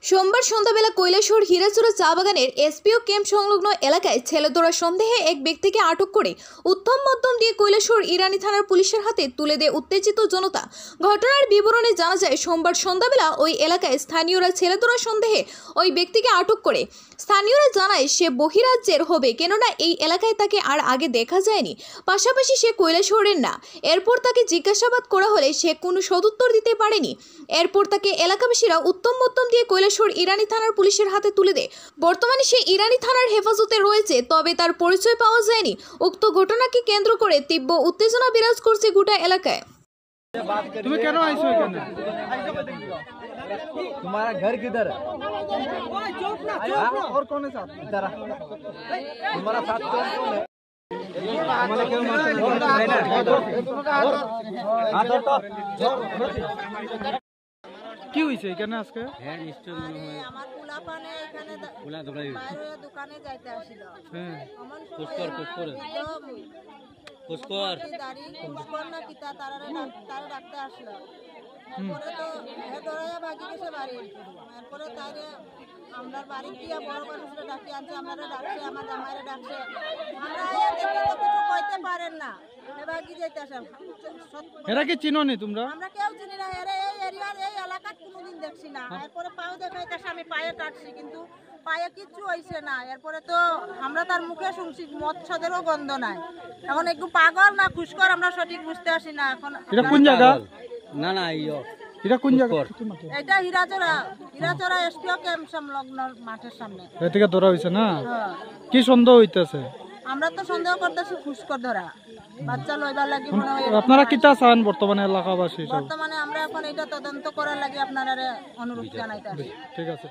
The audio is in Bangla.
সোমবার সন্ধ্যাবেলা কৈলাসহর হীরাচূড়া চা বাগানের এসপিও ক্যাম্প সংলগ্ন এলাকায় ছেলেধরা সন্দেহে এক ব্যক্তিকে আটক করে উত্তম মধ্যম দিয়ে কৈলাসহর ইরানি থানার পুলিশের হাতে তুলে দেয় উত্তেজিত জনতা। ঘটনার বিবরণে জানা যায়, সোমবার সন্ধ্যাবেলা ওই এলাকায় স্থানীয়রা ছেলেধরা সন্দেহে ওই ব্যক্তিকে আটক করে। স্থানীয়রা জানায় সে বহিরাজ্যের হবে, কেননা এই এলাকায় তাকে আর আগে দেখা যায়নি, পাশাপাশি সে কৈলাসহরের না। এরপর তাকে জিজ্ঞাসাবাদ করা হলে সে কোনো সদুত্তর দিতে পারেনি। এরপর তাকে এলাকাবাসীরা উত্তম মধ্যম দিয়ে কৈলাসহর ইরানি থানার পুলিশের হাতে তুলে দেয়। বর্তমানে সে ইরানি থানার হেফাজতে রয়েছে, তবে তার পরিচয় পাওয়া যায়নি। উক্ত ঘটনাকে কেন্দ্র করে তীব্র উত্তেজনা বিরাজ করছে গোটা এলাকায়। তুমি কেন আইছো এখানে? तुम्हारा घर किधर है? और कौन है साथ? इधर आ। तुम्हारा साथ कौन है? কি হইছে এখানে আজকে? হ্যাঁ নিশ্চয় মনে হয় আমার পোলাপানে এখানে বাইরে দোকানে যাইতে আসিল। হ্যাঁ পুষ্কর দাড়ি পুষ্কর না কিতা তারা ডাকতে আসলো। এরপরে তো দৌড়াইয়া ভাগি গেছে বাড়ি। এরপরে তাইরে আমরা বাড়ি গিয়া বড় মানুষরা ডাকি আনছে, আমরা ডাকছে, আমার জামাইরে ডাকছে। আমরা কিছু কইতে পারেন না, ভাগি যাইতে আসে। এরা কি চিনো নি তোমরা? আমরা কেউ চিনি না, এর এই এরিয়ার এই এলাকার কোনোদিন দেখছি না। এরপরে পাও দেখাইতেছে, আমি পায়ে কাটছি, কিন্তু পায়ে কিচ্ছু হইছে না। এরপরে তো আমরা তার মুখে শুনছি মৎস্যদেরও গন্ধ নাই। এখন একটু পাগল না খুশকর আমরা সঠিক বুঝতে আসি না। এখন এটা কোন জায়গা? না না এটা কোন জায়গা? এটা হীরাচড়া এসপিও ক্যাম্প সংলগ্ন মাঠের সামনে। এ থেকে ধরা হইছে না? হ্যাঁ। কি সন্দেহ হইতেছে? আমরা তো সন্দেহ করতেছি খুশকর ধরা বাচ্চা লইবার লাগি মনে হয়। আপনারা কিটা চান বর্তমানে এলাকাবাসী? বর্তমানে আমরা এখন এটা তদন্ত করার লাগি আপনারা অনুরোধ জানাইতে আসি। ঠিক আছে।